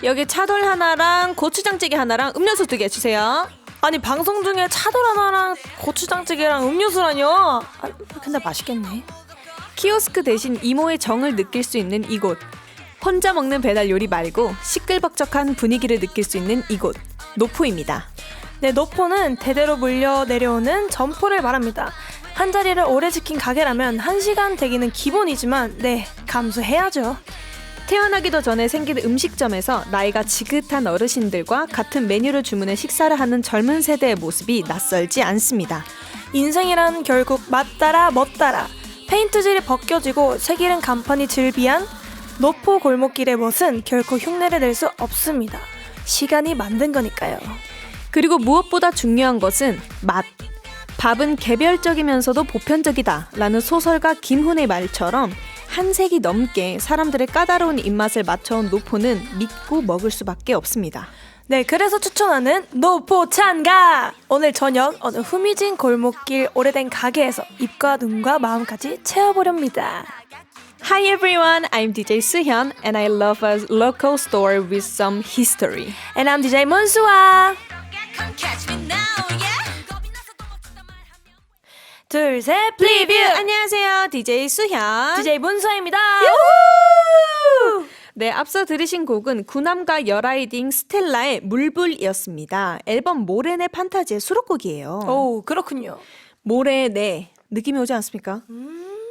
여기 차돌 하나랑 고추장찌개 하나랑 음료수 2개 주세요. 아니 방송 중에 차돌 하나랑 고추장찌개랑 음료수라뇨? 아, 근데 맛있겠네. 키오스크 대신 이모의 정을 느낄 수 있는 이곳. 혼자 먹는 배달 요리 말고 시끌벅적한 분위기를 느낄 수 있는 이곳. 노포입니다. 네, 노포는 대대로 물려 내려오는 점포를 말합니다. 한 자리를 오래 지킨 가게라면 1시간 대기는 기본이지만 네, 감수해야죠. 태어나기도 전에 생긴 음식점에서 나이가 지긋한 어르신들과 같은 메뉴를 주문해 식사를 하는 젊은 세대의 모습이 낯설지 않습니다. 인생이란 결국 맛따라 멋따라 페인트질이 벗겨지고 색이른 간판이 즐비한 노포 골목길의 멋은 결코 흉내를 낼 수 없습니다. 시간이 만든 거니까요. 그리고 무엇보다 중요한 것은 맛. 밥은 개별적이면서도 보편적이다 라는 소설가 김훈의 말처럼 한 세기 넘게 사람들의 까다로운 입맛을 맞춰온 노포는 믿고 먹을 수밖에 없습니다. 네, 그래서 추천하는 노포 찬가! 오늘 저녁 어느 후미진 골목길 오래된 가게에서 입과 눈과 마음까지 채워보렵니다. Hi everyone, I'm DJ 수현 and I love a local store with some history. And I'm DJ 문수아. 둘, 셋, 리뷰! 리뷰! 안녕하세요, DJ 수현. DJ 문수아입니다. 네, 앞서 들으신 곡은 구남과 여라이딩 스텔라의 물불이었습니다. 앨범 모래내 판타지의 수록곡이에요. 오, 그렇군요. 모래내 느낌이 오지 않습니까?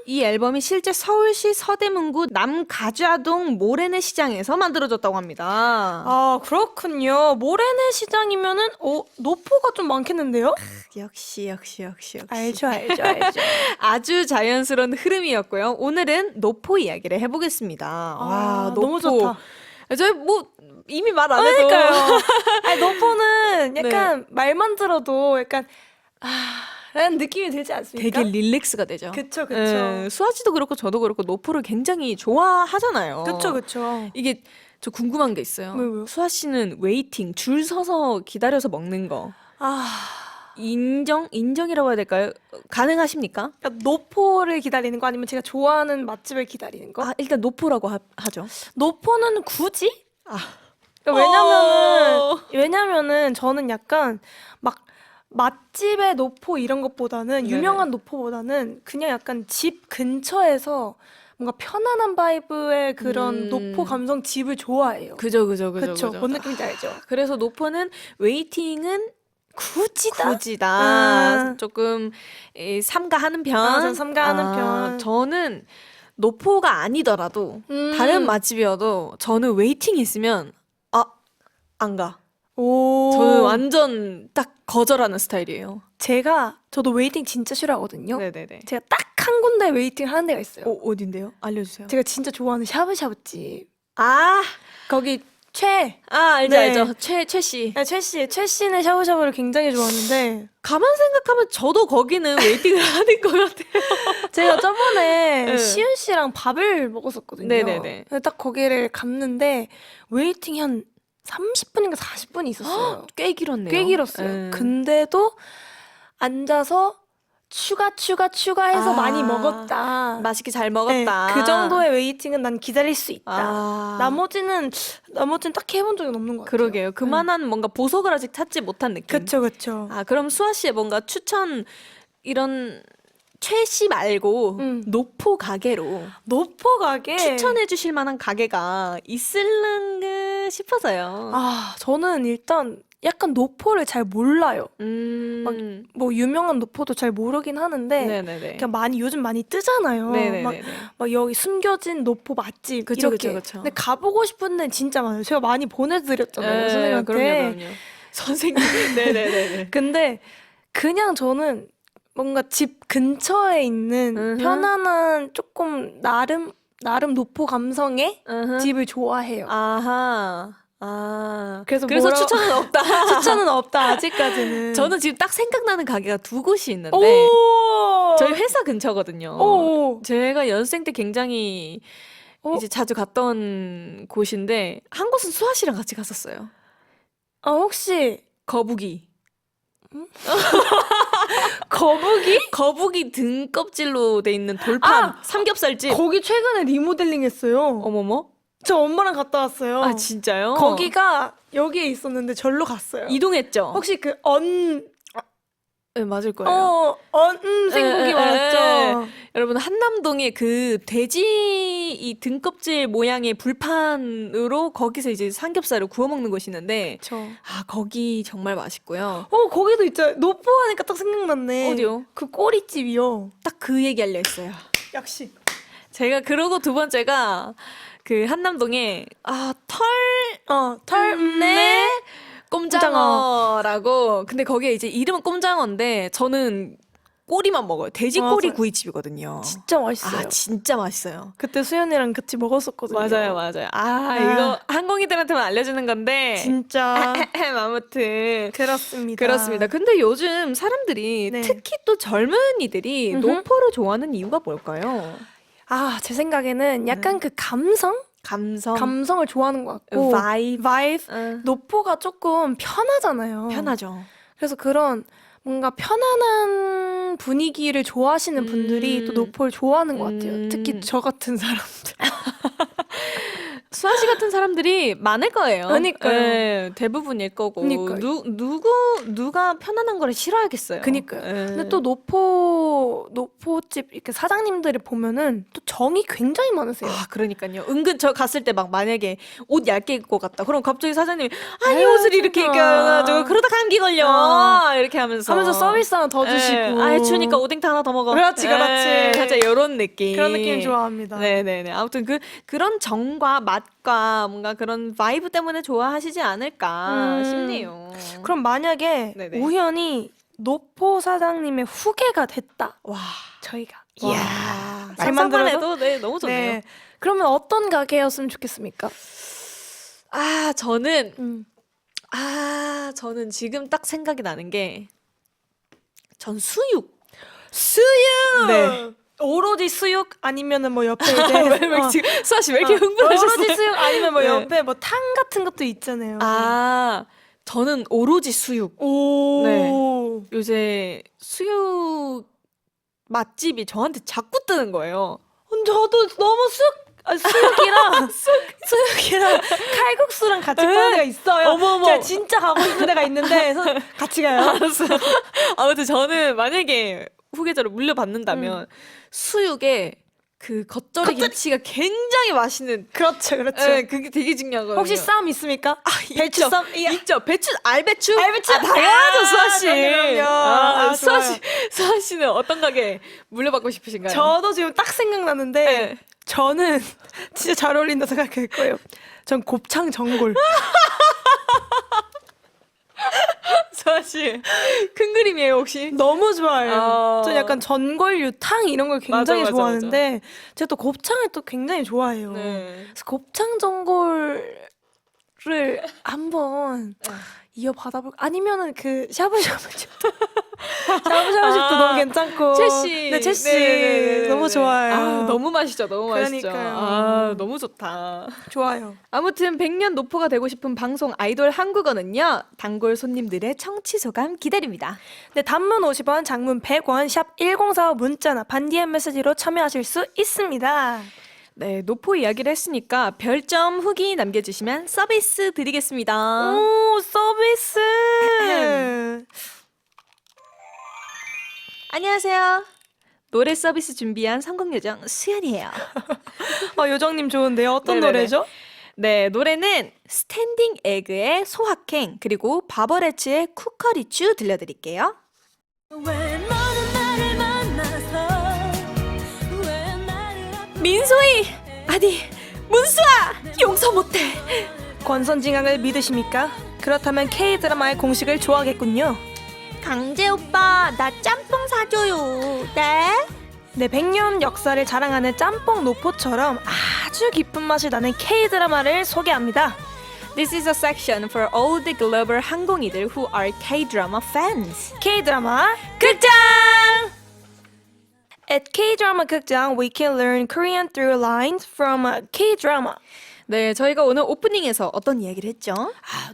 이 앨범이 실제 서울시 서대문구 남가좌동 모래내 시장에서 만들어졌다고 합니다. 아, 그렇군요. 모래내 시장이면은 노포가 좀 많겠는데요? 역시. 알죠. 아주 자연스러운 흐름이었고요. 오늘은 노포 이야기를 해보겠습니다. 와, 노포. 너무 좋다. 저 이미 말 안 해도. 그러니까요. 아니, 노포는 약간 말만 들어도 약간 라는 느낌이 들지 않습니까? 되게 릴렉스가 되죠. 그쵸. 수아 씨도 그렇고 저도 그렇고 노포를 굉장히 좋아하잖아요. 그쵸. 이게 저 궁금한 게 있어요. 왜요? 수아 씨는 웨이팅, 줄 서서 기다려서 먹는 거 인정이라고 해야 될까요? 가능하십니까? 그러니까 노포를 기다리는 거 아니면 제가 좋아하는 맛집을 기다리는 거? 일단 노포라고 하죠. 노포는 굳이? 그러니까 왜냐면은 저는 약간 막 맛집의 노포 이런 것보다는 네네. 유명한 노포보다는 그냥 약간 집 근처에서 뭔가 편안한 바이브의 그런 노포 감성 집을 좋아해요. 그죠. 뭔 느낌인지 알죠? 그래서 노포는 웨이팅은 굳이다. 조금 삼가하는 편. 전 삼가하는 편. 저는 노포가 아니더라도 음. 다른 맛집이어도 저는 웨이팅이 있으면 안 가. 오. 저는 완전 딱 거절하는 스타일이에요. 저도 웨이팅 진짜 싫어하거든요. 네네네. 제가 딱 한 군데 웨이팅 하는 데가 있어요. 어딘데요? 알려주세요. 제가 진짜 좋아하는 샤브샤브집. 아, 거기 알죠, 네. 알죠. 최 씨. 최 씨는 샤브샤브를 굉장히 좋아하는데 가만 생각하면 저도 거기는 웨이팅을 하는 것 같아요. 제가 저번에 네. 시은 씨랑 밥을 먹었었거든요. 네네네. 근데 딱 거기를 갔는데 웨이팅이 한 30분인가 40분이 있었어요. 꽤 길었네요. 꽤 길었어요. 근데도 앉아서 추가해서 많이 먹었다. 맛있게 잘 먹었다. 네, 그 정도의 웨이팅은 난 기다릴 수 있다. 나머지는 딱히 해본 적은 없는 것 같아요. 그러게요. 그만한 뭔가 보석을 아직 찾지 못한 느낌. 그쵸. 그럼 수아 씨의 뭔가 추천 이런 최 씨 말고 노포 가게로 노포 가게 추천해 주실 만한 가게가 있을는가 싶어서요. 저는 일단 약간 노포를 잘 몰라요. 막 뭐 유명한 노포도 잘 모르긴 하는데 네네네. 그냥 요즘 많이 뜨잖아요. 네네네. 막 여기 숨겨진 노포 맛집 그쵸, 이렇게. 그쵸. 근데 가보고 싶은 데는 진짜 많아요. 제가 많이 보내드렸잖아요, 선생님한테. 그럼요. 선생님. 네네네. 근데 그냥 저는 뭔가 집 근처에 있는 편안한 조금 나름 노포 감성의 집을 좋아해요. 그래서 뭐라- 추천은 없다. 추천은 없다 아직까지는. 저는 지금 딱 생각나는 가게가 2곳이 있는데 오! 저희 회사 근처거든요. 오! 제가 연습생 때 굉장히 이제 자주 갔던 곳인데 한 곳은 수아 씨랑 같이 갔었어요. 혹시 거북이. 거북이? 등껍질로 돼 있는 돌판 삼겹살집. 거기 최근에 리모델링 했어요. 어머머. 저 엄마랑 갔다 왔어요. 아, 진짜요? 거기가 여기에 있었는데 절로 갔어요. 이동했죠? 혹시 그 네, 맞을 거예요. 생고기 에, 맞죠? 여러분, 한남동에 그 돼지 이 등껍질 모양의 불판으로 거기서 이제 삼겹살을 구워 먹는 곳이 있는데, 아, 거기 정말 맛있고요. 거기도 있죠. 노포 하니까 딱 생각났네. 어디요? 그 꼬리집이요. 딱 그 얘기 하려 했어요. 역시. 제가 그러고 두 번째가 그 한남동에 털네. 꼼장어라고. 근데 거기에 이제 이름은 꼼장어인데 저는 꼬리만 먹어요. 돼지 꼬리 맞아요. 구이집이거든요. 진짜 맛있어요. 아, 진짜 맛있어요. 그때 수연이랑 같이 먹었었거든요. 맞아요. 아, 이거 항공이들한테만 알려주는 건데. 진짜. 아무튼. 그렇습니다. 그렇습니다. 근데 요즘 사람들이 네. 특히 또 젊은이들이 음흠. 노포를 좋아하는 이유가 뭘까요? 제 생각에는 약간 그 감성을 좋아하는 것 같고. 바이브. 바이브. 노포가 조금 편하잖아요. 편하죠. 그래서 그런 뭔가 편안한 분위기를 좋아하시는 분들이 또 노포를 좋아하는 것 같아요. 특히 저 같은 사람들. 수아 씨 같은 사람들이 많을 거예요. 그러니까요. 네, 대부분일 거고. 그러니까요. 누가 편안한 거를 싫어하겠어요. 그니까요. 네. 근데 또 노포집 이렇게 사장님들을 보면은 또 정이 굉장히 많으세요. 아, 그러니까요. 은근 저 갔을 때 막 만약에 옷 얇게 입고 갔다. 그럼 갑자기 사장님이 아니 아유, 옷을 이렇게 진짜. 입혀가지고 그러다 감기 걸려. 이렇게 하면서 서비스 하나 더 주시고. 아, 추우니까 오뎅탕 하나 더 먹어. 그렇지. 살짝 이런 느낌. 그런 느낌 좋아합니다. 네네네. 아무튼 그런 정과 맛과 뭔가 그런 바이브 때문에 좋아하시지 않을까 싶네요. 그럼 만약에 네네. 우연히 노포 사장님의 후계가 됐다. 와. 저희가. 이야. 잘 만들어도? 해도 네, 너무 좋네요. 네. 그러면 어떤 가게였으면 좋겠습니까? 아, 저는 지금 딱 생각이 나는 게 전 수육. 네. 오로지 수육 아니면은 뭐 옆에 이제 왜 지금 수아 씨 왜 이렇게 흥분하셨어요? 오로지 수육 아니면 뭐 네. 옆에 뭐 탕 같은 것도 있잖아요. 아, 저는 오로지 수육. 오. 네. 요새 수육 맛집이 저한테 자꾸 뜨는 거예요. 저도 너무 수육이랑 수육이랑 칼국수랑 같이 파는 데가 있어요. 어머머. 제가 진짜 가고 싶은 데가 있는데 그래서 같이 가요. 알았어요. 아무튼 저는 만약에 후계자로 물려받는다면 수육에 그 겉절이 김치가 굉장히 맛있는. 그렇죠. 네, 그게 되게 중요하거든요. 혹시 쌈 있습니까? 있죠. 쌈? 있죠. 알배추? 알배추. 당연하죠, 수아 씨. 그럼요. 수아 씨는 어떤 가게 물려받고 싶으신가요? 저도 지금 딱 생각나는데 네. 저는 진짜 잘 어울린다 생각할 거예요. 전 곱창 전골. 수아 씨, 큰 그림이에요 혹시? 너무 좋아해요. 아. 전 약간 전골류, 탕 이런 걸 굉장히 맞아. 좋아하는데 제가 또 곱창을 또 굉장히 좋아해요. 네. 그래서 곱창 전골을 한번 이어받아볼까? 아니면은 그 샤브샤브집. 샤브샤브집도 너무 괜찮고. 채씨. 네, 채씨. 네네네네네. 너무 좋아요. 아, 너무 맛있죠. 너무 맛있죠. 그러니까요. 아, 너무 좋다. 좋아요. 아무튼 100년 노포가 되고 싶은 방송 아이돌 한국어는요. 단골 손님들의 청취 소감 기다립니다. 네, 단문 50원, 장문 100원, 샵 1045 문자나 반디엠 메시지로 참여하실 수 있습니다. 네, 노포 이야기를 했으니까 별점 후기 남겨주시면 서비스 드리겠습니다. 오, 서비스! 안녕하세요. 노래 서비스 준비한 성공요정 수연이에요. 요정님 좋은데요. 어떤 네네네. 노래죠? 네, 노래는 스탠딩 에그의 소확행 그리고 바버레츠의 쿠커리추 들려드릴게요. 민소희! 아니, 문수아! 용서 못해! 권선징악을 믿으십니까? 그렇다면 K-드라마의 공식을 좋아하겠군요. 강재 오빠, 나 짬뽕 사줘요. 네? 네, 100년 역사를 자랑하는 짬뽕 노포처럼 아주 깊은 맛이 나는 K-드라마를 소개합니다. This is a section for all the global 항공이들 who are K-drama fans. K-드라마 극장! At K-드라마 극장, we can learn Korean through lines from K-드라마. 네, 저희가 오늘 오프닝에서 어떤 이야기를 했죠?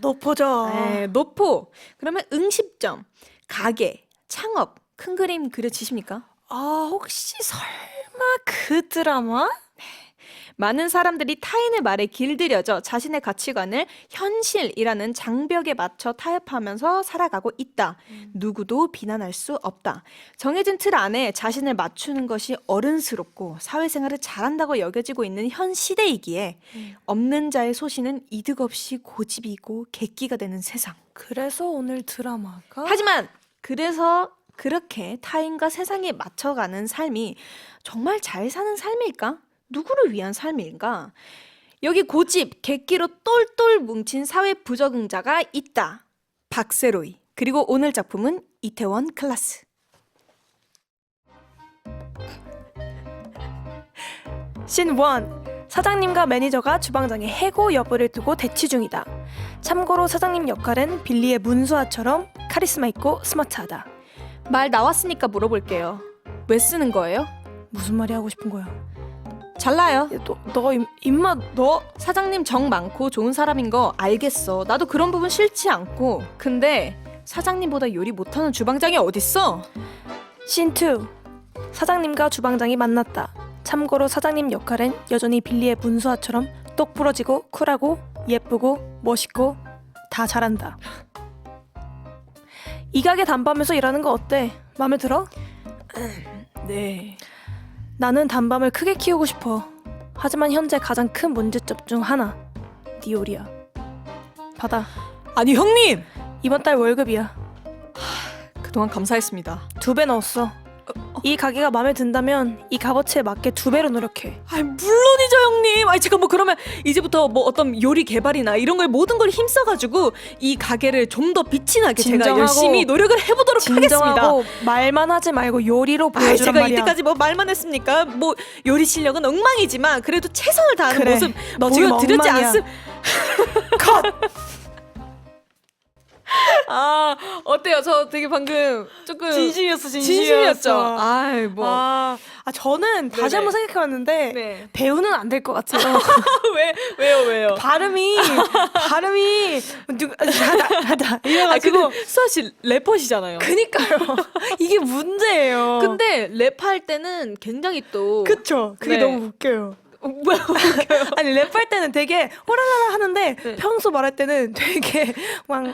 노포죠. 네, 노포. 그러면 응십점, 가게, 창업, 큰 그림 그려지십니까? 혹시 설마 그 드라마? 많은 사람들이 타인의 말에 길들여져 자신의 가치관을 현실이라는 장벽에 맞춰 타협하면서 살아가고 있다. 누구도 비난할 수 없다. 정해진 틀 안에 자신을 맞추는 것이 어른스럽고 사회생활을 잘한다고 여겨지고 있는 현 시대이기에 없는 자의 소신은 이득 없이 고집이고 객기가 되는 세상. 그래서 오늘 드라마가 하지만 그래서 그렇게 타인과 세상에 맞춰가는 삶이 정말 잘 사는 삶일까? 누구를 위한 삶일까? 여기 고집, 객기로 똘똘 뭉친 사회 부적응자가 있다. 박세로이. 그리고 오늘 작품은 이태원 클라스. 씬 1. 사장님과 매니저가 주방장의 해고 여부를 두고 대치 중이다. 참고로 사장님 역할은 빌리의 문수아처럼 카리스마 있고 스마트하다. 말 나왔으니까 물어볼게요. 왜 쓰는 거예요? 무슨 말이 하고 싶은 거야? 잘나요. 너 입맛 너 사장님 정 많고 좋은 사람인 거 알겠어. 나도 그런 부분 싫지 않고. 근데 사장님보다 요리 못하는 주방장이 어딨어? 씬 2. 사장님과 주방장이 만났다. 참고로 사장님 역할은 여전히 빌리의 문수아처럼 똑 부러지고 쿨하고 예쁘고 멋있고 다 잘한다. 이 가게 단밤에서 일하는 거 어때? 마음에 들어? 네. 나는 단밤을 크게 키우고 싶어. 하지만 현재 가장 큰 문제점 중 하나. 네 요리야. 받아. 아니 형님! 이번 달 월급이야. 그동안 감사했습니다. 2배 넣었어. 이 가게가 마음에 든다면 이 값어치에 맞게 2배로 노력해. 아이 물론이죠 형님. 아이 제가 뭐 그러면 이제부터 뭐 어떤 요리 개발이나 이런 거에 모든 걸 힘써가지고 이 가게를 좀 더 빛이 나게 제가 진정하고 열심히 노력을 해보도록 하겠습니다. 진정하고 말만 하지 말고 요리로 아이 보여주란 제가 말이야. 이때까지 뭐 말만 했습니까? 뭐 요리 실력은 엉망이지만 그래도 최선을 다하는 그래, 모습 너 지금 보여드렸지 엉망이야. 않습? 컷! 아 어때요? 저 되게 방금 조금 진심이었어. 진심이었죠. 아이 뭐 저는 다시 네네. 한번 생각해봤는데 네. 배우는 안 될 것 같아요. 왜요? 발음이 하다 아 이래가지고 근데 수아 씨 래퍼시잖아요. 그니까요. 이게 문제예요. 근데 랩할 때는 굉장히 또 그쵸? 그게 네. 너무 웃겨요. 뭐야? 아니 랩할 때는 되게 호라라라 하는데 네. 평소 말할 때는 되게 막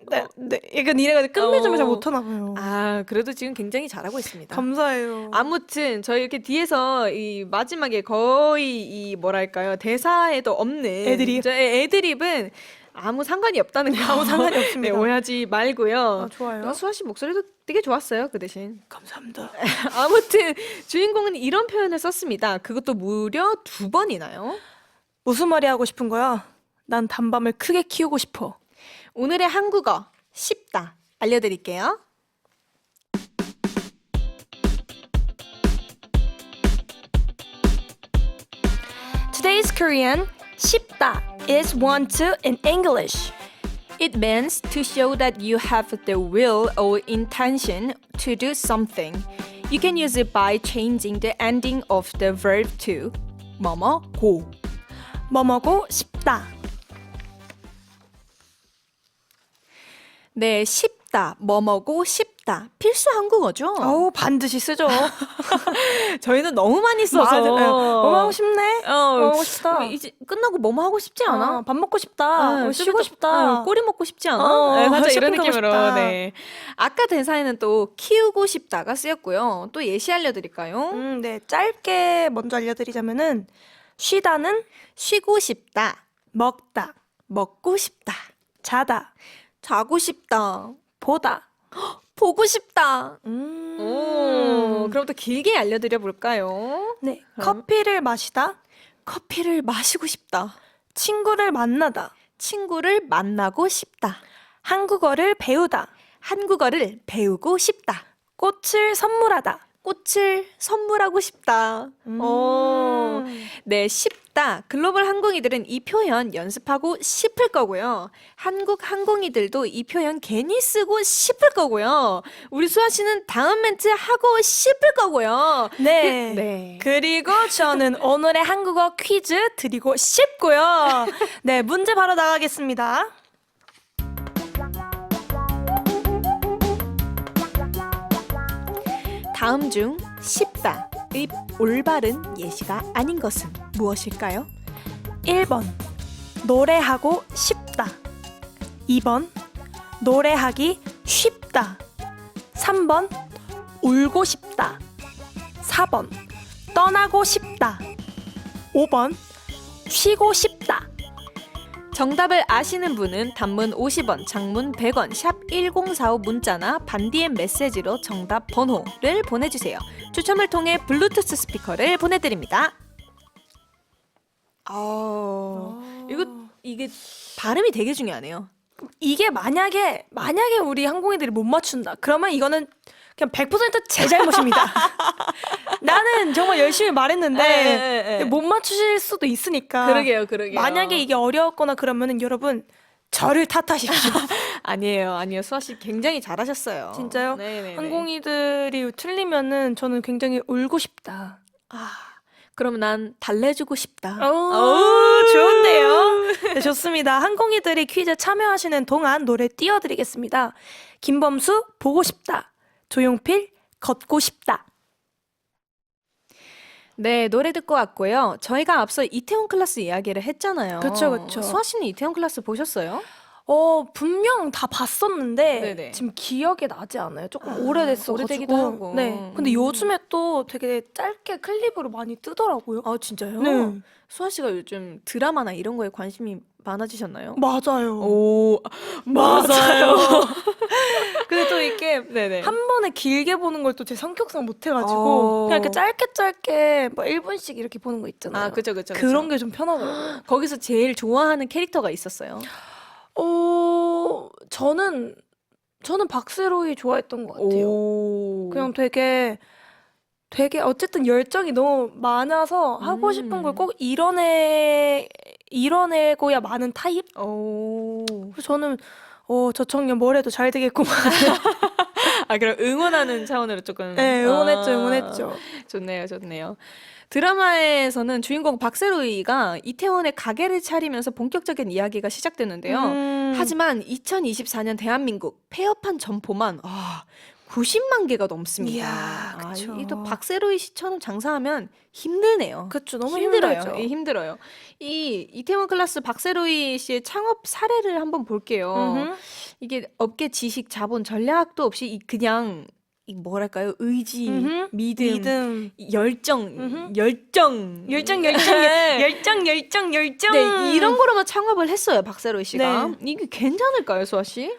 약간 이래가지고 끝맺음을 잘 못하나 봐요. 아 그래도 지금 굉장히 잘하고 있습니다. 감사해요. 아무튼 저희 이렇게 뒤에서 이 마지막에 거의 이 뭐랄까요 대사에도 없는 애드립. 애드립은 아무 상관이 없다는 거 아무 상관이 없습니다. 네, 오해하지 말고요. 좋아요. 수아 씨 목소리도 되게 좋았어요 그 대신. 감사합니다. 아무튼 주인공은 이런 표현을 썼습니다. 그것도 무려 2번이나요? 무슨 말이 하고 싶은 거야? 난 단밤을 크게 키우고 싶어. 오늘의 한국어 쉽다 알려드릴게요. Today's Korean 쉽다 is want to in English. It means to show that you have the will or intention to do something. You can use it by changing the ending of the verb to 뭐뭐고. 뭐뭐고 싶다. 네, 쉽다, 뭐뭐고 싶다. 필수 한국어죠? 어우 반드시 쓰죠. 저희는 너무 많이 써서. 뭐뭐 하고 싶네. 뭐 하고 싶다. 이제 끝나고 뭐뭐 하고 싶지 않아? 밥 먹고 싶다. 뭐 쉬고 싶다. 꼬리 먹고 싶지 않아? 네, 맞아 이런 쇼핑 가고 느낌으로. 싶다. 네. 아까 대사에는 또 키우고 싶다가 쓰였고요. 또 예시 알려드릴까요? 네. 짧게 먼저 알려드리자면은 쉬다는 쉬고 싶다, 먹다, 먹고 싶다, 자다, 자고 싶다, 보다. 보고 싶다. 오, 그럼 또 길게 알려드려 볼까요? 네. 그럼? 커피를 마시다, 커피를 마시고 싶다, 친구를 만나다, 친구를 만나고 싶다, 한국어를 배우다, 한국어를 배우고 싶다, 꽃을 선물하다. 꽃을 선물하고 싶다. 네, 쉽다. 글로벌 항공이들은 이 표현 연습하고 싶을 거고요. 한국 항공이들도 이 표현 괜히 쓰고 싶을 거고요. 우리 수아 씨는 다음 멘트 하고 싶을 거고요. 네. 네. 그리고 저는 오늘의 한국어 퀴즈 드리고 싶고요. 네, 문제 바로 나가겠습니다. 다음 중 쉽다 올바른 예시가 아닌 것은 무엇일까요? 1번 노래하고 싶다. 2번 노래하기 쉽다. 3번 울고 싶다. 4번 떠나고 싶다. 5번 쉬고 싶다. 정답을 아시는 분은 단문 50원, 장문 100원, 샵 1045 문자나 반디의 메시지로 정답 번호를 보내주세요. 추첨을 통해 블루투스 스피커를 보내드립니다. 이게 발음이 되게 중요하네요. 이게 만약에 우리 항공인들이 못 맞춘다. 그러면 이거는 그냥 100%제 잘못입니다. 나는 정말 열심히 말했는데 못 맞추실 수도 있으니까. 그러게요. 만약에 이게 어려웠거나 그러면은 여러분 저를 탓하십시오. 아니에요. 수아 씨 굉장히 잘하셨어요. 진짜요? 네네네. 항공이들이 틀리면은 저는 굉장히 울고 싶다. 그럼 난 달래주고 싶다. 좋은데요? 네, 좋습니다. 항공이들이 퀴즈 참여하시는 동안 노래 띄워드리겠습니다. 김범수 보고 싶다. 조용필 걷고 싶다. 네, 노래 듣고 왔고요. 저희가 앞서 이태원 클라스 이야기를 했잖아요. 그쵸. 수아 씨는 이태원 클라스 보셨어요? 분명 다 봤었는데 네네. 지금 기억에 나지 않아요. 조금 오래됐어. 오래되기도 하고. 네. 근데 요즘에 또 되게 짧게 클립으로 많이 뜨더라고요. 진짜요? 네. 수아 씨가 요즘 드라마나 이런 거에 관심이 많아지셨나요? 맞아요. 오, 맞아요. 근데 또 이렇게 네네. 한 번에 길게 보는 걸 또 제 성격상 못해가지고 그냥 이렇게 짧게 뭐 1분씩 이렇게 보는 거 있잖아요. 그죠. 그런 게 좀 편하더라고요. 거기서 제일 좋아하는 캐릭터가 있었어요? 저는 박세로이 좋아했던 것 같아요. 오. 그냥 되게 어쨌든 열정이 너무 많아서 하고 싶은 걸 꼭 이뤄내고야 마는 타입? 오. 그래서 저는 저 청년 뭘 해도 잘 되겠구만. 그럼 응원하는 차원으로 조금. 네, 응원했죠. 좋네요. 드라마에서는 주인공 박세로이가 이태원에 가게를 차리면서 본격적인 이야기가 시작되는데요. 하지만 2024년 대한민국 폐업한 점포만 90만 개가 넘습니다. 이야, 그쵸. 또 박세로이 씨처럼 장사하면 힘드네요. 그쵸, 너무 힘들어요. 힘들죠. 힘들어요. 이 이태원 클라스 박세로이 씨의 창업 사례를 한번 볼게요. 이게 업계 지식, 자본, 전략도 없이 그냥 뭐랄까요? 의지, 믿음, 열정. 네, 이런 거로만 창업을 했어요, 박세로이 씨가. 네. 이게 괜찮을까요, 수아 씨?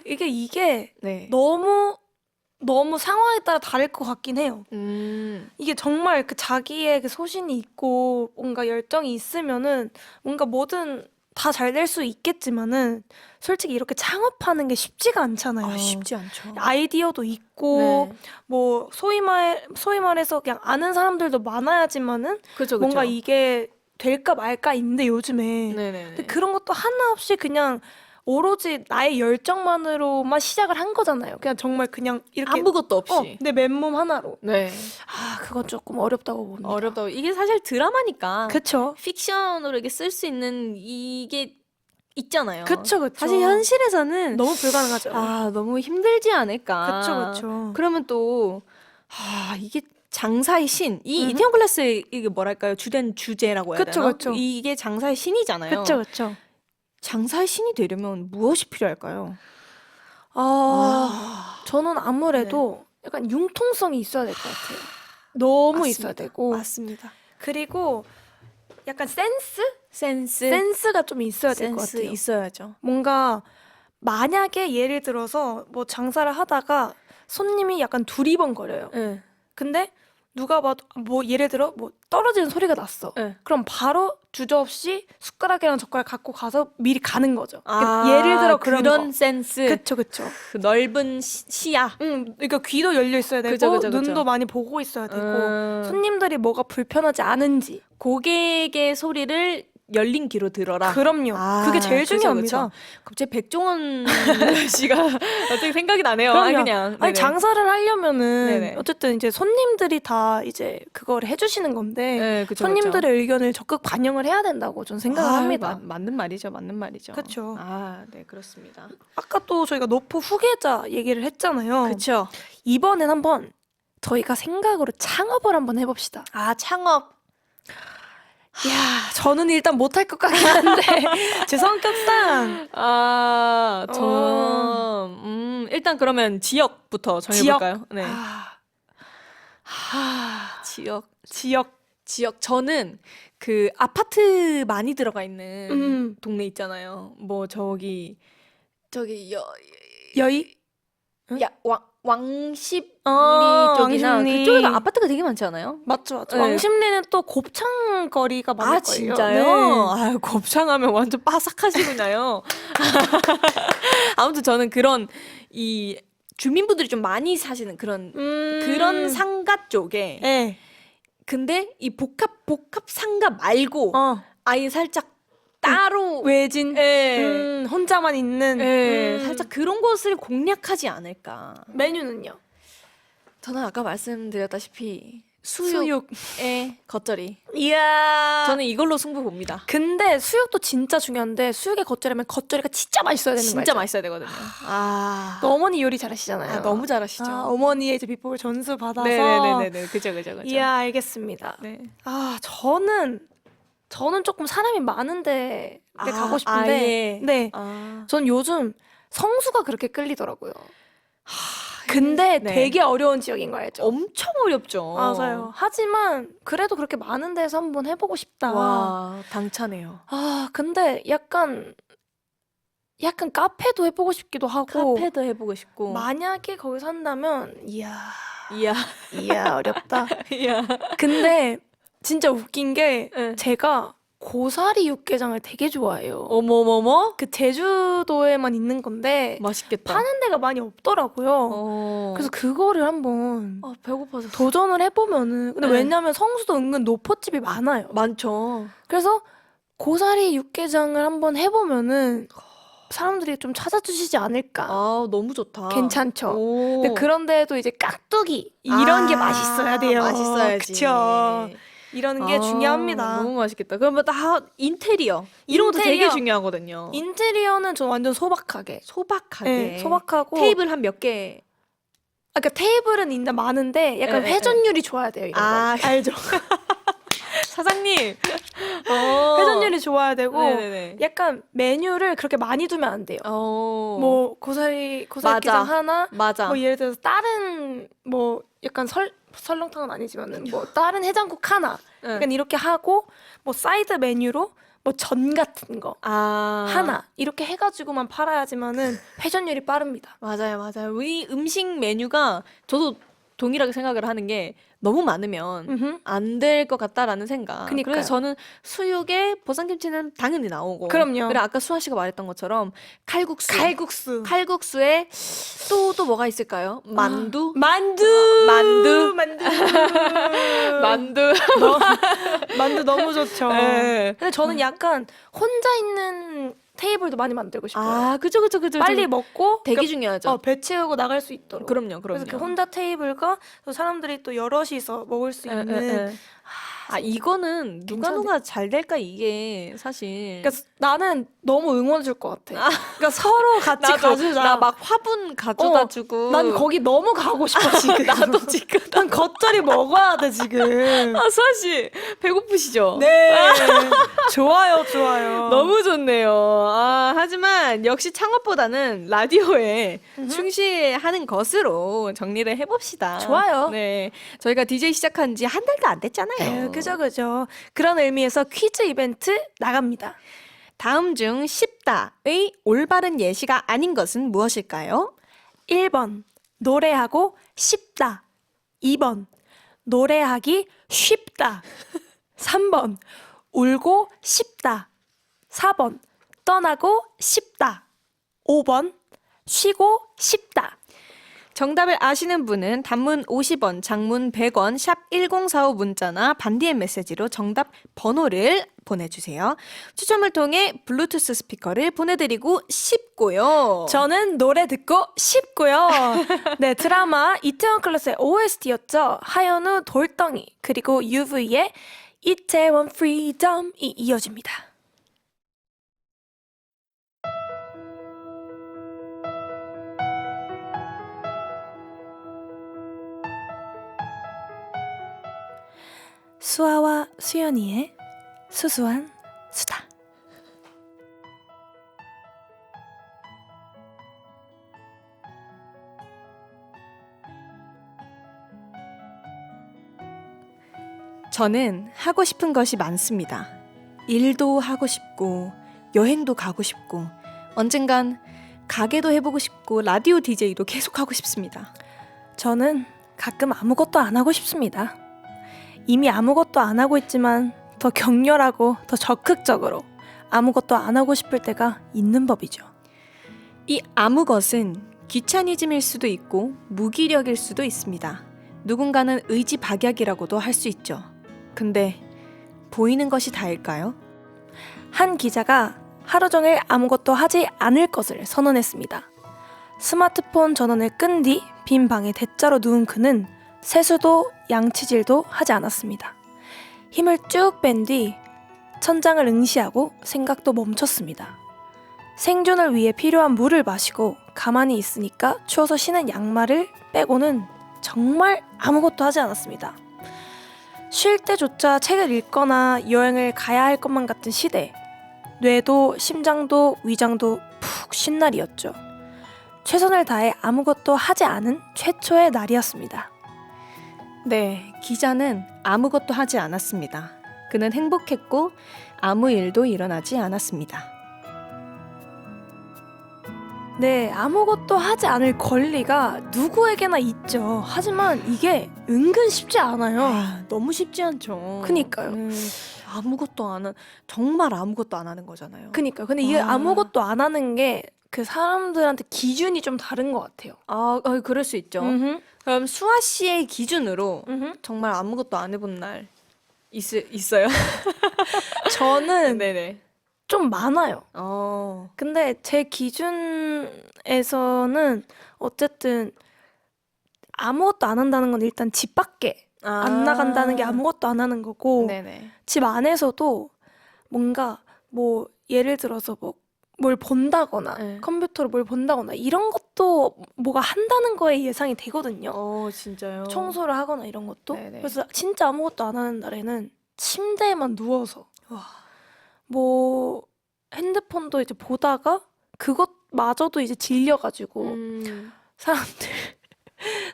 이게 네. 너무 상황에 따라 다를 것 같긴 해요. 이게 정말 그 자기의 그 소신이 있고 뭔가 열정이 있으면은 뭔가 뭐든 다 잘 될 수 있겠지만은 솔직히 이렇게 창업하는 게 쉽지가 않잖아요. 쉽지 않죠. 아이디어도 있고 네. 뭐 소위 말해서 그냥 아는 사람들도 많아야지만은 그죠. 뭔가 이게 될까 말까인데 요즘에 네네. 근데 그런 것도 하나 없이 그냥 오로지 나의 열정만으로만 시작을 한 거잖아요. 그냥 정말 그냥 이렇게 아무것도 없이. 내 맨몸 하나로. 네. 그건 조금 어렵다고 봅니다. 어렵다고. 이게 사실 드라마니까. 그쵸. 픽션으로 이렇게 쓸 수 있는 이게 있잖아요. 그쵸. 사실 현실에서는 너무 불가능하죠. 너무 힘들지 않을까. 그쵸. 그러면 또 이게 장사의 신. 이태원 클라스의 이게 뭐랄까요? 주된 주제라고 해야 되나? 그쵸. 이게 장사의 신이잖아요. 그쵸. 장사의 신이 되려면 무엇이 필요할까요? 저는 아무래도 약간 융통성이 있어야 될 것 같아요. 너무 맞습니다. 있어야 되고. 맞습니다. 그리고 약간 센스. 센스가 좀 있어야 될 것 센스 같아요. 있어야죠. 뭔가 만약에 예를 들어서 뭐 장사를 하다가 손님이 약간 두리번거려요. 네. 근데 누가 봐도 뭐 예를 들어 뭐 떨어지는 소리가 났어. 네. 그럼 바로 주저없이 숟가락이랑 젓가락 갖고 가서 미리 가는 거죠. 예를 들어 그런 거. 센스. 그쵸. 그 넓은 시야. 그러니까 귀도 열려 있어야 되고 그죠. 눈도 많이 보고 있어야 되고 음. 손님들이 뭐가 불편하지 않은지. 고객의 소리를 열린 귀로 들어라. 그럼요. 그게 제일 그쵸. 중요합니다. 갑자기 백종원 씨가 어떻게 생각이 나네요. 그럼요. 그냥. 아니 장사를 하려면은 네네. 어쨌든 이제 손님들이 다 이제 그걸 해주시는 건데 네, 그쵸, 손님들의 의견을 적극 반영을 해야 된다고 저는 생각을 합니다. 맞는 말이죠. 그쵸. 네, 그렇습니다. 아까 또 저희가 노포 후계자 얘기를 했잖아요. 그렇죠. 이번엔 한번 저희가 생각으로 창업을 한번 해봅시다. 아, 창업. 야, 저는 일단 못할 것 같긴 한데 제 성격상 아, 일단 그러면 지역부터 정해볼까요? 네. 지역. 저는 그 아파트 많이 들어가 있는 동네 있잖아요. 뭐 저기 여의 왕십리 어, 쪽이나 왕십리. 그쪽에도 아파트가 되게 많지 않아요? 맞죠. 네. 왕십리는 또 곱창 거리가 많을걸요. 아, 진짜요? 네. 아유, 곱창하면 완전 빠삭하시구나요. 아무튼 저는 그런 이 주민분들이 좀 많이 사시는 그런 상가 쪽에 네. 근데 이 복합 상가 말고 아예 살짝 따로 외진 혼자만 있는 살짝 그런 곳을 공략하지 않을까. 메뉴는요? 저는 아까 말씀드렸다시피 수육에 겉절이. 이야. 저는 이걸로 승부 봅니다. 근데 수육도 진짜 중요한데 수육에 겉절이면 겉절이가 진짜 맛있어야 되는 거예요. 진짜 맛있어야 되거든요. 아, 또 어머니 요리 잘하시잖아요. 너무 잘하시죠. 어머니의 이제 비법을 전수 받아서. 네네네네. 그죠. 이야, 알겠습니다. 네. 저는 조금 사람이 많은데 가고 싶은데. 아예. 네. 전 요즘 성수가 그렇게 끌리더라고요. 근데 네. 되게 어려운 지역인 거 알죠? 엄청 어렵죠. 맞아요. 하지만 그래도 그렇게 많은 데서 한번 해보고 싶다. 와, 당차네요. 근데 약간 카페도 해보고 싶기도 하고. 카페도 해보고 싶고. 만약에 거기서 한다면 이야 어렵다. 이야. 근데 진짜 웃긴 게 네. 제가 고사리 육개장을 되게 좋아해요. 어머머머? 그 제주도에만 있는 건데 맛있겠다. 파는 데가 많이 없더라고요. 그래서 그거를 한번 배고파서. 도전을 해보면은. 근데 네. 왜냐면 성수도 은근 노포집이 많아요. 많죠. 그래서 고사리 육개장을 한번 해보면은 사람들이 좀 찾아주시지 않을까. 너무 좋다. 괜찮죠. 오. 근데 그런데도 이제 깍두기 이런 게 맛있어야 돼요. 맛있어야지. 그쵸. 이런 게 중요합니다. 너무 맛있겠다. 그러면 다 인테리어. 이런 것도 되게 중요하거든요. 인테리어는 전 완전 소박하게. 소박하게. 네, 소박하고. 테이블 한 몇 개. 그러니까 테이블은 있는 많은데 약간 네, 회전율이 좋아야 돼요. 이런 거. 알죠? 사장님. 회전율이 좋아야 되고 네네네. 약간 메뉴를 그렇게 많이 두면 안 돼요. 뭐 고사리 맞아. 기장 하나, 맞아. 뭐 예를 들어서 다른 뭐 약간 설렁탕은 아니지만은 뭐 다른 해장국 하나, 약간 이렇게 하고 뭐 사이드 메뉴로 뭐 전 같은 거 하나 이렇게 해가지고만 팔아야지만은 회전율이 빠릅니다. 맞아요. 이 음식 메뉴가 저도 동일하게 생각을 하는 게 너무 많으면 안 될 것 같다라는 생각. 그니까요. 그래서 저는 수육에 보쌈김치는 당연히 나오고. 그럼요. 그리고 아까 수아 씨가 말했던 것처럼 칼국수에 또 뭐가 있을까요? 만두. 만두 너무 좋죠. 네. 근데 저는 약간 혼자 있는 테이블도 많이 만들고 싶어요. 그죠. 빨리 먹고 되게 중요하죠. 배 채우고 나갈 수 있도록. 그럼요. 그래서 그 혼자 테이블과 또 사람들이 또 여럿이서 먹을 수 있는. 이거는 누가 잘 될까 이게 사실. 그러니까 나는 너무 응원해 줄 것 같아. 그러니까 서로 같이 가주자. 나 막 화분 가져다 주고. 난 거기 너무 가고 싶어 지금. 나도 지금. 난 겉절이 먹어야 돼 지금. 수아 씨 배고프시죠? 네. 좋아요. 너무 좋네요. 하지만 역시 창업보다는 라디오에 충실하는 것으로 정리를 해봅시다. 좋아요. 네, 저희가 DJ 시작한 지 한 달도 안 됐잖아요. 그죠. 그런 의미에서 퀴즈 이벤트 나갑니다. 다음 중 쉽다의 올바른 예시가 아닌 것은 무엇일까요? 1번 노래하고 쉽다. 2번 노래하기 쉽다. 3번 울고 싶다. 4번 떠나고 싶다. 5번 쉬고 싶다. 정답을 아시는 분은 단문 50원, 장문 100원, 샵 1045 문자나 반디의 메시지로 정답 번호를 보내주세요. 추첨을 통해 블루투스 스피커를 보내드리고 싶고요. 저는 노래 듣고 싶고요. 네, 드라마 이태원 클래스의 OST였죠. 하현우 돌덩이 그리고 UV의 이태원 프리덤이 이어집니다. 수아와 수연이의 수수한 수다. 저는 하고 싶은 것이 많습니다. 일도 하고 싶고 여행도 가고 싶고 언젠간 가게도 해보고 싶고 라디오 DJ도 계속 하고 싶습니다. 저는 가끔 아무것도 안 하고 싶습니다. 이미 아무것도 안 하고 있지만 더 격렬하고 더 적극적으로 아무것도 안 하고 싶을 때가 있는 법이죠. 이 아무 것은 귀차니즘일 수도 있고 무기력일 수도 있습니다. 누군가는 의지박약이라고도 할 수 있죠. 근데 보이는 것이 다일까요? 한 기자가 하루 종일 아무것도 하지 않을 것을 선언했습니다. 스마트폰 전원을 끈 뒤 빈 방에 대자로 누운 그는 세수도 양치질도 하지 않았습니다. 힘을 쭉 뺀 뒤 천장을 응시하고 생각도 멈췄습니다. 생존을 위해 필요한 물을 마시고 가만히 있으니까 추워서 신은 양말을 빼고는 정말 아무것도 하지 않았습니다. 쉴 때조차 책을 읽거나 여행을 가야 할 것만 같은 시대. 뇌도 심장도 위장도 푹 쉰 날이었죠. 최선을 다해 아무것도 하지 않은 최초의 날이었습니다. 네, 기자는 아무것도 하지 않았습니다. 그는 행복했고 아무 일도 일어나지 않았습니다. 네, 아무것도 하지 않을 권리가 누구에게나 있죠. 하지만 이게 은근 쉽지 않아요. 너무 쉽지 않죠. 그니까요. 아무것도 안 한, 정말 아무것도 안 하는 거잖아요. 그니까 근데 이게 아무것도 안 하는 게 그 사람들한테 기준이 좀 다른 것 같아요. 그럴 수 있죠. 음흠. 그럼 수아 씨의 기준으로 음흠. 정말 아무것도 안 해본 날 있어요? 저는 네네. 좀 많아요. 어. 근데 제 기준에서는 어쨌든 아무것도 안 한다는 건 일단 집 밖에 안 나간다는 게 아무것도 안 하는 거고, 네네. 집 안에서도 뭔가 뭐 예를 들어서 뭐 뭘 본다거나 네. 컴퓨터로 뭘 본다거나 이런 것도 뭐가 한다는 거에 예상이 되거든요. 진짜요? 청소를 하거나 이런 것도. 네네. 그래서 진짜 아무것도 안 하는 날에는 침대에만 누워서 와. 뭐 핸드폰도 이제 보다가 그것마저도 이제 질려가지고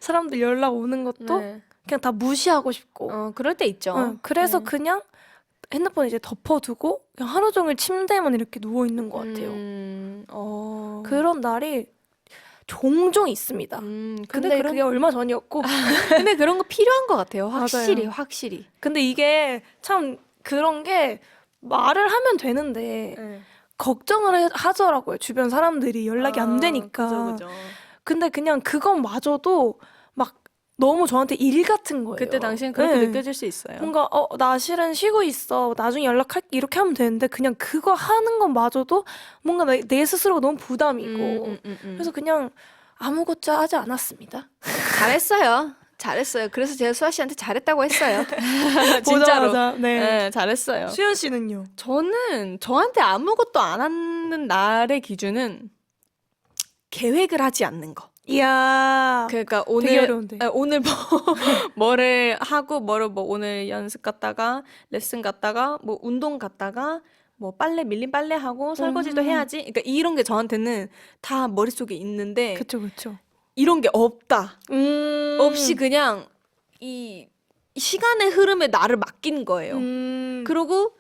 사람들 연락 오는 것도 네. 그냥 다 무시하고 싶고. 그럴 때 있죠. 그래서 그냥 핸드폰 이제 덮어두고 그냥 하루 종일 침대에만 이렇게 누워 있는 것 같아요. 그런 날이 종종 있습니다. 근데 그게 얼마 전이었고. 근데 그런 거 필요한 것 같아요. 확실히, 맞아요. 확실히. 근데 이게 참 그런 게 말을 하면 되는데 걱정을 하더라고요. 주변 사람들이 연락이 안 되니까. 그죠. 근데 그냥 그것마저도 막 너무 저한테 일 같은 거예요. 그때 당시엔 그렇게 느껴질 수 있어요. 뭔가 나 실은 쉬고 있어. 나중에 연락할게. 이렇게 하면 되는데 그냥 그거 하는 것마저도 뭔가 내 스스로가 너무 부담이고. 그래서 그냥 아무것도 하지 않았습니다. 잘했어요. 그래서 제가 수아 씨한테 잘했다고 했어요. 진짜로. 보자마자, 네, 잘했어요. 수연 씨는요? 저는 저한테 아무것도 안 하는 날의 기준은 계획을 하지 않는 거. 이야. 그러니까 되게 어려운데. 오늘 뭐를 하고 뭐 오늘 연습 갔다가 레슨 갔다가 뭐 운동 갔다가 뭐 밀린 빨래 하고 설거지도 해야지. 그러니까 이런 게 저한테는 다 머릿속에 있는데 그쵸. 이런 게 없다. 없이 그냥 이 시간의 흐름에 나를 맡긴 거예요. 그리고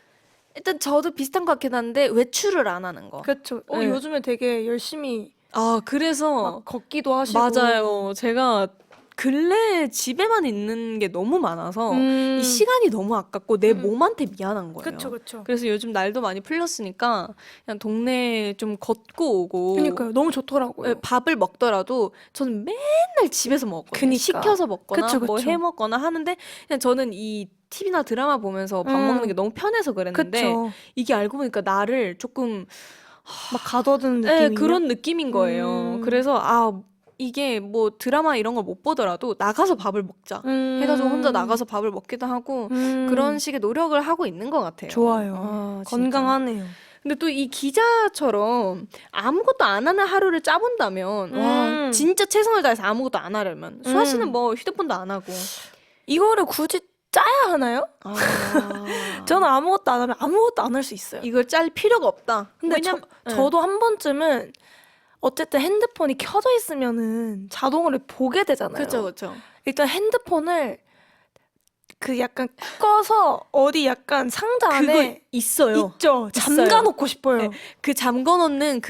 일단 저도 비슷한 것 같긴 한데 외출을 안 하는 거. 그쵸. 네. 요즘에 되게 열심히 그래서 막 걷기도 하시고. 맞아요. 제가 근래 집에만 있는 게 너무 많아서 이 시간이 너무 아깝고 내 몸한테 미안한 거예요. 그쵸. 그래서 요즘 날도 많이 풀렸으니까 그냥 동네에 좀 걷고 오고. 그러니까요. 너무 좋더라고요. 밥을 먹더라도 저는 맨날 집에서 먹거든요. 그니까. 시켜서 먹거나 그쵸. 뭐 해 먹거나 하는데 그냥 저는 이 TV나 드라마 보면서 밥 먹는 게 너무 편해서 그랬는데 그쵸. 이게 알고 보니까 나를 조금 막 가둬두는 네, 느낌이. 그런 느낌인 거예요. 그래서 이게 뭐 드라마 이런 걸 못 보더라도 나가서 밥을 먹자 해가지고 혼자 나가서 밥을 먹기도 하고 그런 식의 노력을 하고 있는 것 같아요. 좋아요. 진짜. 건강하네요. 근데 또 이 기자처럼 아무것도 안 하는 하루를 짜본다면 와 진짜 최선을 다해서 아무것도 안 하려면 수아 씨는 뭐 휴대폰도 안 하고 이거를 굳이 짜야 하나요? 아. 저는 아무것도 안 하면 아무것도 안 할 수 있어요. 이걸 짤 필요가 없다. 근데 왜냐면 저도 한 번쯤은 어쨌든 핸드폰이 켜져 있으면은 자동으로 보게 되잖아요. 그렇죠, 그렇죠. 일단 핸드폰을 그 약간 꺼서 어디 약간 상자 그거 안에 있어요. 있죠. 잠가 놓고 싶어요. 네. 그 잠궈놓는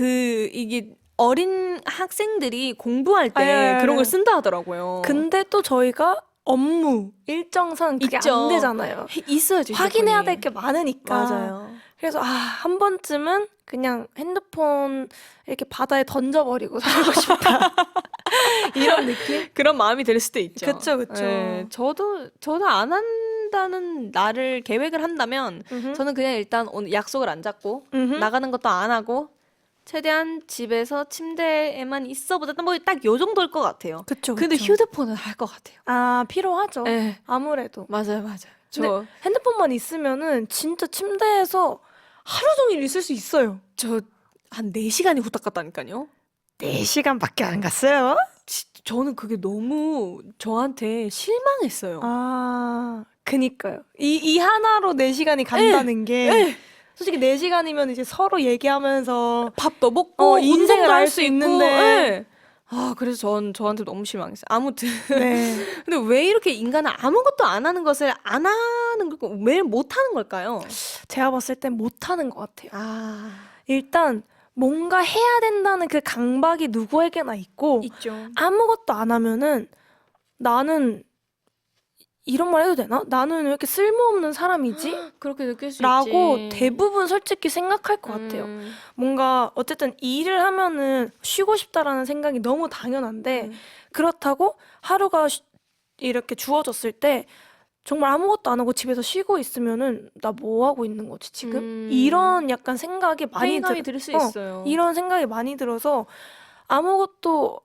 이게 어린 학생들이 공부할 때 아, 예, 그런 예. 걸 쓴다 하더라고요. 근데 또 저희가 업무 일정상 그게 있죠. 안 되잖아요. 있어야죠. 확인해야 휴대폰이. 될 게 많으니까. 맞아요. 그래서 한 번쯤은 그냥 핸드폰 이렇게 바다에 던져버리고 살고 싶다. 이런 느낌? 그런 마음이 들 수도 있죠. 그쵸, 그쵸. 예, 저도 안 한다는 날을 계획을 한다면 저는 그냥 일단 오늘 약속을 안 잡고 나가는 것도 안 하고 최대한 집에서 침대에만 있어보자. 뭐 딱 요 정도일 것 같아요. 그쵸, 근데 그쵸. 휴대폰은 할 것 같아요. 아, 필요하죠. 예. 아무래도. 맞아요, 맞아요. 근데 핸드폰만 있으면은 진짜 침대에서 하루 종일 있을 수 있어요. 저 한 4시간이 후딱 갔다니까요. 4시간밖에 안 갔어요? 저는 그게 너무 저한테 실망했어요. 그니까요. 이 하나로 4시간이 간다는 게 솔직히 4시간이면 이제 서로 얘기하면서 밥도 먹고 인생을 운동도 알 할 수 수 있고. 있는데. 예. 그래서 저한테 너무 실망했어요. 아무튼 네. 근데 왜 이렇게 인간은 아무것도 안 하는 것을 안 하는 걸 왜 못 하는 걸까요? 제가 봤을 땐 못하는 것 같아요. 일단 일단 뭔가 해야 된다는 그 강박이 누구에게나 있고 있죠. 아무것도 안 하면은 나는 이런 말 해도 되나? 나는 왜 이렇게 쓸모없는 사람이지? 그렇게 느낄 수 라고 있지. 대부분 솔직히 생각할 것 같아요. 뭔가 어쨌든 일을 하면은 쉬고 싶다라는 생각이 너무 당연한데 그렇다고 하루가 이렇게 주어졌을 때 정말 아무것도 안 하고 집에서 쉬고 있으면은 나 뭐 하고 있는 거지 지금? 이런 약간 생각이 많이 회의감이 들 수 어, 있어요. 이런 생각이 많이 들어서 아무것도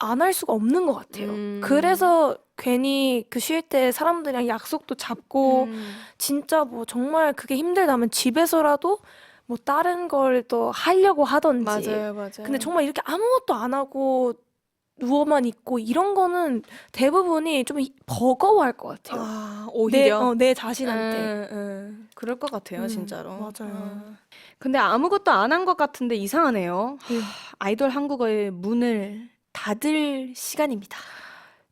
안 할 수가 없는 것 같아요. 그래서 괜히 그 쉴 때 사람들이랑 약속도 잡고 진짜 뭐 정말 그게 힘들다면 집에서라도 뭐 다른 걸 또 하려고 하던지. 맞아요, 맞아요. 근데 정말 이렇게 아무것도 안 하고 누워만 있고 이런 거는 대부분이 좀 버거워할 것 같아요. 오히려 내 자신한테. 그럴 것 같아요, 진짜로. 맞아요. 근데 아무것도 안 한 것 같은데 이상하네요. 아이돌 한국어의 문을 닫을 시간입니다.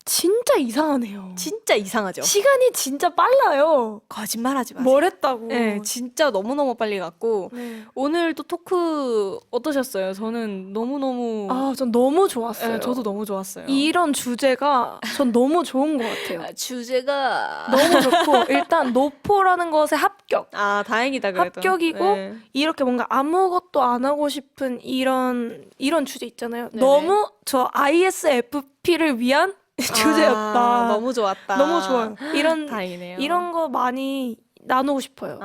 진짜 이상하네요. 진짜 이상하죠? 시간이 진짜 빨라요. 거짓말하지 마세요. 뭘 했다고. 네, 진짜 너무너무 빨리 갔고 네. 오늘도 토크 어떠셨어요? 저는 너무너무 전 너무 좋았어요. 네, 저도 너무 좋았어요. 이런 주제가 전 너무 좋은 것 같아요. 주제가 너무 좋고 일단 노포라는 것에 합격. 다행이다 그래도. 합격이고 네. 이렇게 뭔가 아무것도 안 하고 싶은 이런 주제 있잖아요. 네네. 너무 저 ISFP를 위한 주제였다. 너무 좋았다. 너무 좋아요. 다행이네요. 이런 거 많이 나누고 싶어요.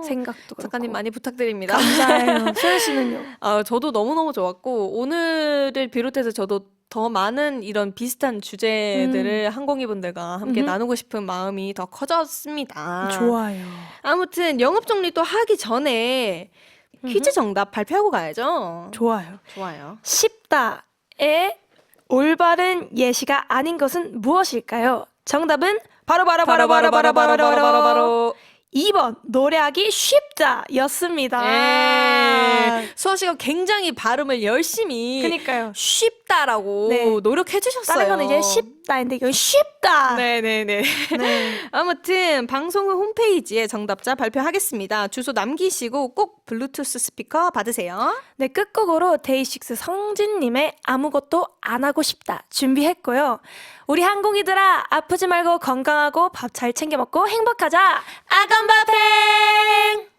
생각도 그렇고. 작가님 많이 부탁드립니다. 감사해요. 소연 씨는요? 저도 너무너무 좋았고 오늘을 비롯해서 저도 더 많은 이런 비슷한 주제들을 항공이분들과 함께 나누고 싶은 마음이 더 커졌습니다. 좋아요. 아무튼 영업 정리 또 하기 전에 퀴즈 정답 발표하고 가야죠. 좋아요. 좋아요. 쉽다의 올바른 예시가 아닌 것은 무엇일까요? 정답은 바로 2번 노래하기 쉽다였습니다. 수아 씨가 굉장히 발음을 열심히 그니까요. 쉽다라고 네. 노력해 주셨어요. 다른 거는 이제 쉽다인데 이건 쉽다. 네네네. 아무튼 방송 후 홈페이지에 정답자 발표하겠습니다. 주소 남기시고 꼭 블루투스 스피커 받으세요. 네, 끝곡으로 데이식스 성진님의 아무것도 안 하고 싶다 준비했고요. 우리 항공이들아 아프지 말고 건강하고 밥 잘 챙겨 먹고 행복하자. 아건바팽!